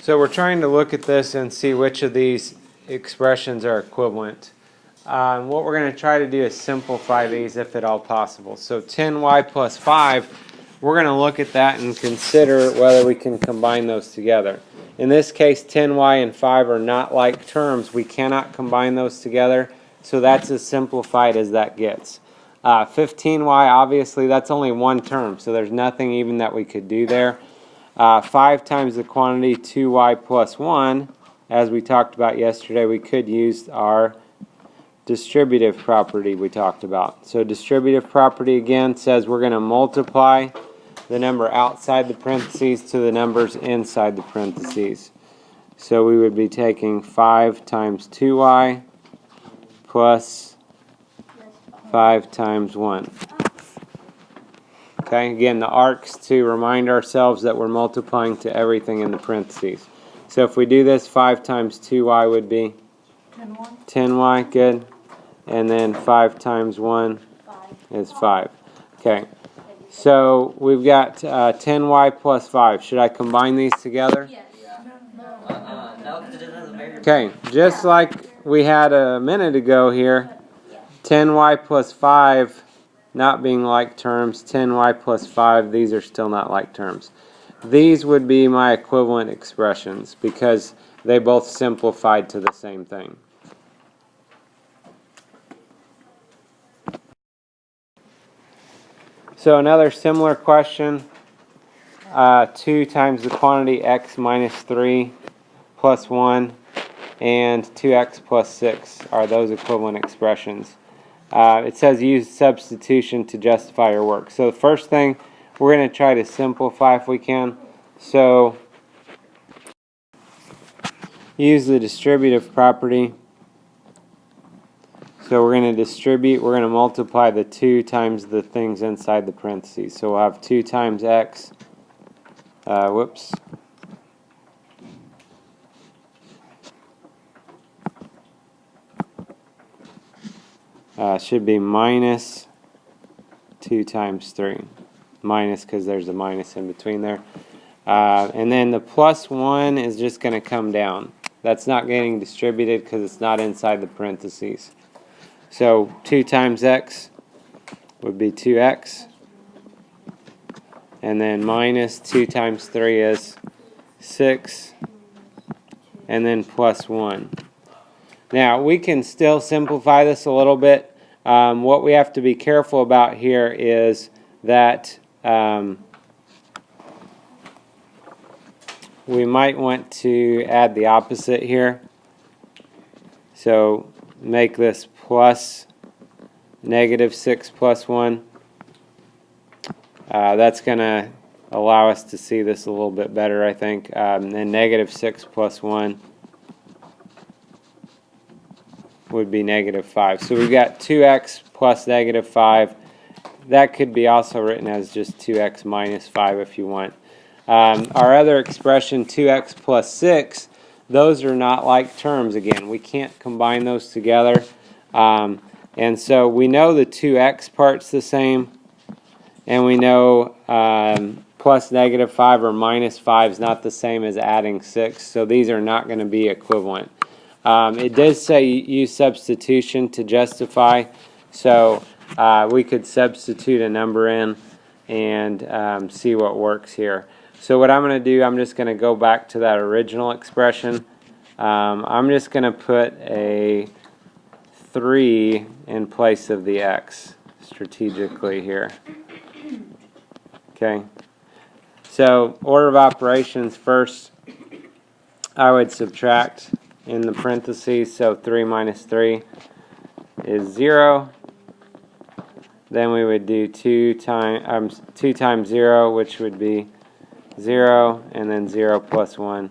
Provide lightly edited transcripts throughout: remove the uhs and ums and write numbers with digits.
So we're trying to look at this and see which of these expressions are equivalent. What we're going to try to do is simplify these if at all possible. So 10y plus 5, we're going to look at that and consider whether we can combine those together. In this case, 10y and 5 are not like terms. We cannot combine those together, so that's as simplified as that gets. 15y, obviously, that's only one term, so there's nothing even that we could do there. 5 times the quantity 2y plus 1, as we talked about yesterday, we could use our distributive property we talked about. So distributive property again says we're going to multiply the number outside the parentheses to the numbers inside the parentheses. So we would be taking 5 times 2y plus 5 times 1. Okay, again, the arcs to remind ourselves that we're multiplying to everything in the parentheses. So if we do this, 5 times 2y would be 10y, good. And then 5 times 1 is 5. Okay, so we've got 10y plus 5. Should I combine these together? Yes. No, because it doesn't measure. Okay, just like we had a minute ago here, 10y plus 5 not being like terms, 10y plus 5, these are still not like terms. These would be my equivalent expressions because they both simplified to the same thing. So another similar question, 2 times the quantity x minus 3 plus 1 and 2x plus 6 are those equivalent expressions. It says use substitution to justify your work. So the first thing, we're going to try to simplify if we can. So use the distributive property. So we're going to distribute, we're going to multiply the 2 times the things inside the parentheses. So we'll have 2 times x, should be minus 2 times 3. Minus because there's a minus in between there. And then the plus 1 is just going to come down. That's not getting distributed because it's not inside the parentheses. So 2 times x would be 2x. And then minus 2 times 3 is 6. And then plus 1. Now we can still simplify this a little bit. What we have to be careful about here is that we might want to add the opposite here. So make this plus negative 6 plus 1. That's going to allow us to see this a little bit better, I think. And negative 6 plus 1 would be negative 5. So we've got 2x plus negative 5. That could be also written as just 2x minus 5 if you want. Our other expression, 2x plus 6, those are not like terms again. We can't combine those together. And so we know the 2x part's the same. And we know plus negative 5 or minus 5 is not the same as adding 6. So these are not going to be equivalent. It does say use substitution to justify. So we could substitute a number in and see what works here. So what I'm going to do, I'm just going to go back to that original expression. I'm just going to put a 3 in place of the x strategically here. Okay. So order of operations first, I would subtract in the parentheses. So 3 minus 3 is 0. Then we would do 2 times 0, which would be 0, and then 0 plus 1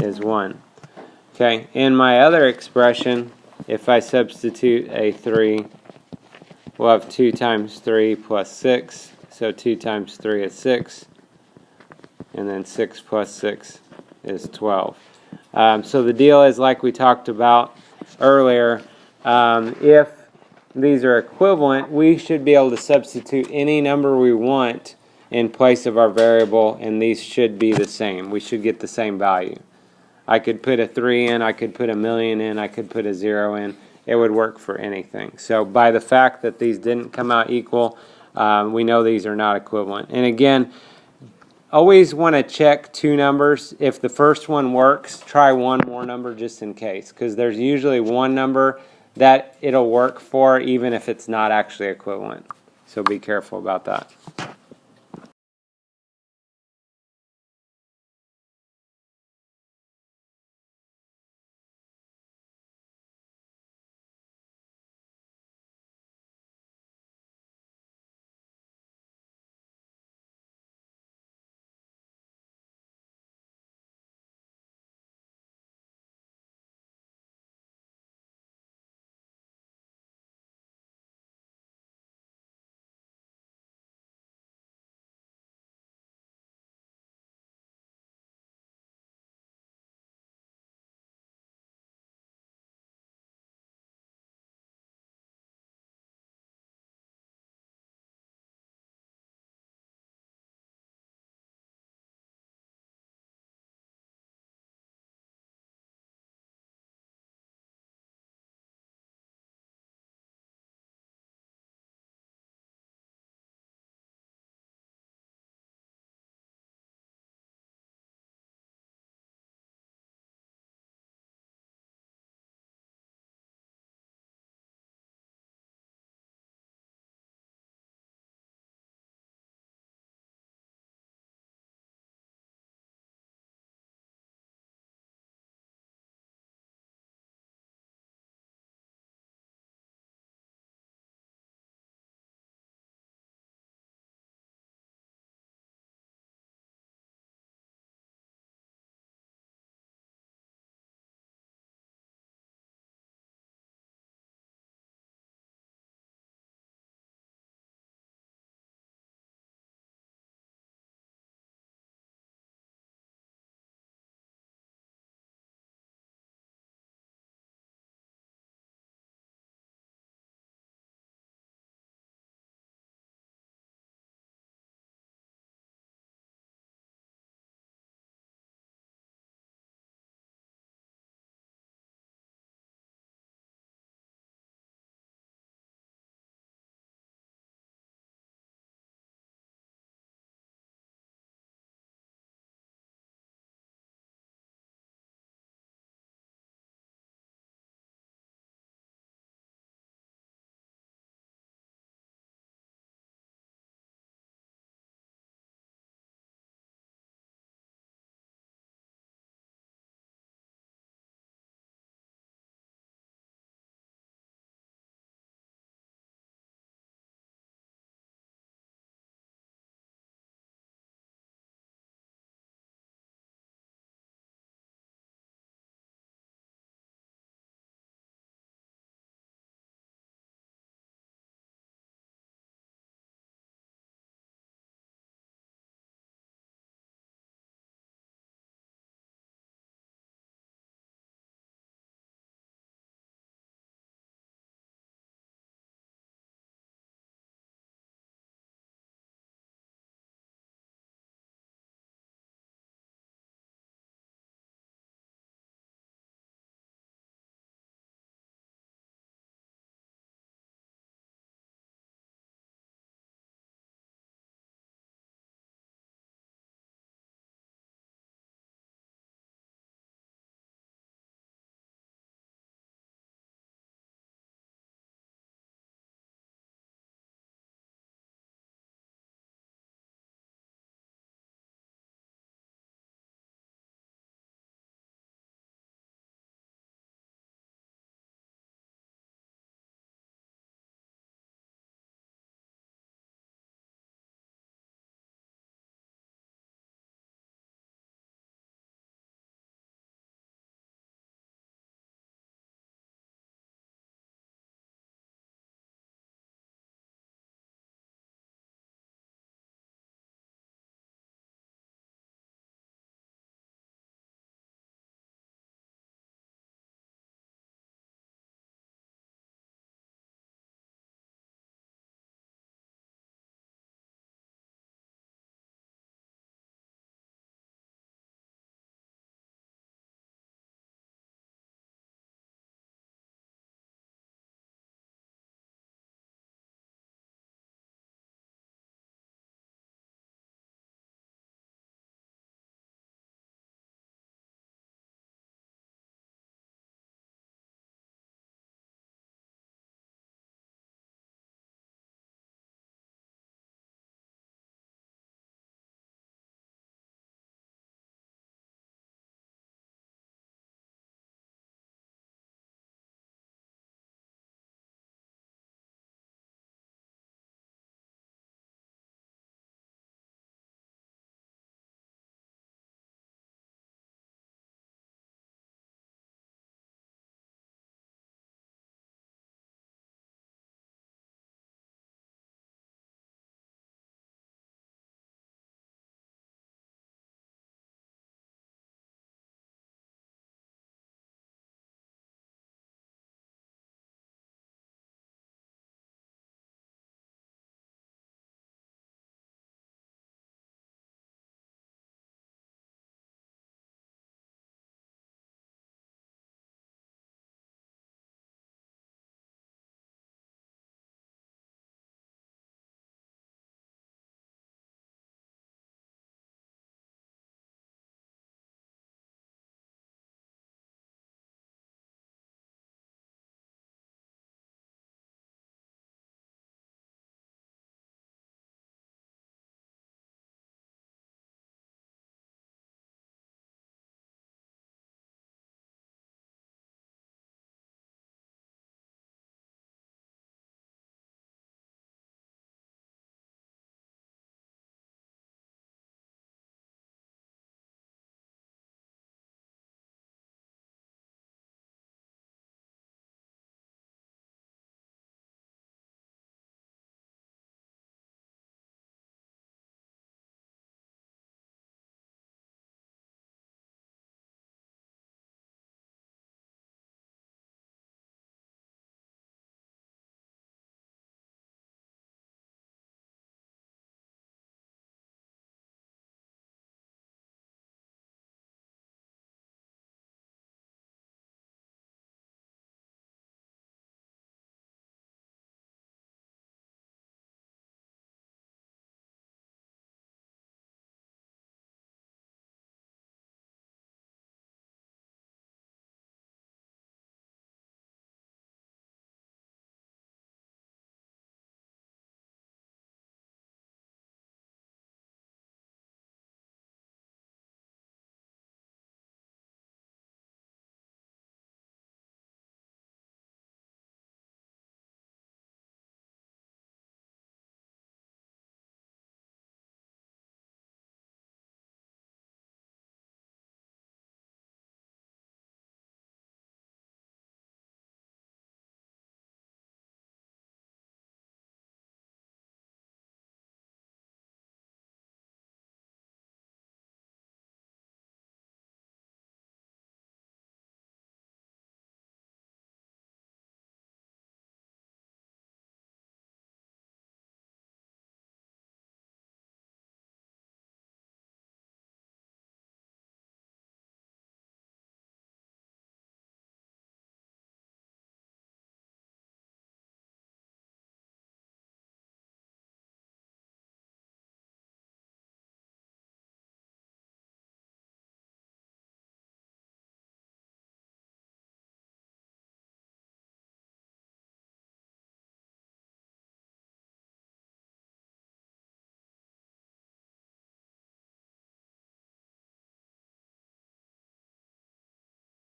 is 1. Okay, in my other expression, if I substitute a 3, we'll have 2 times 3 plus 6. So 2 times 3 is 6. And then 6 plus 6 is 12. So the deal is, like we talked about earlier, if these are equivalent, we should be able to substitute any number we want in place of our variable, and these should be the same. We should get the same value. I could put a 3 in, I could put a million in, I could put a 0 in. It would work for anything. So by the fact that these didn't come out equal, we know these are not equivalent. And again, always want to check two numbers. If the first one works, try one more number just in case, because there's usually one number that it'll work for even if it's not actually equivalent. So be careful about that.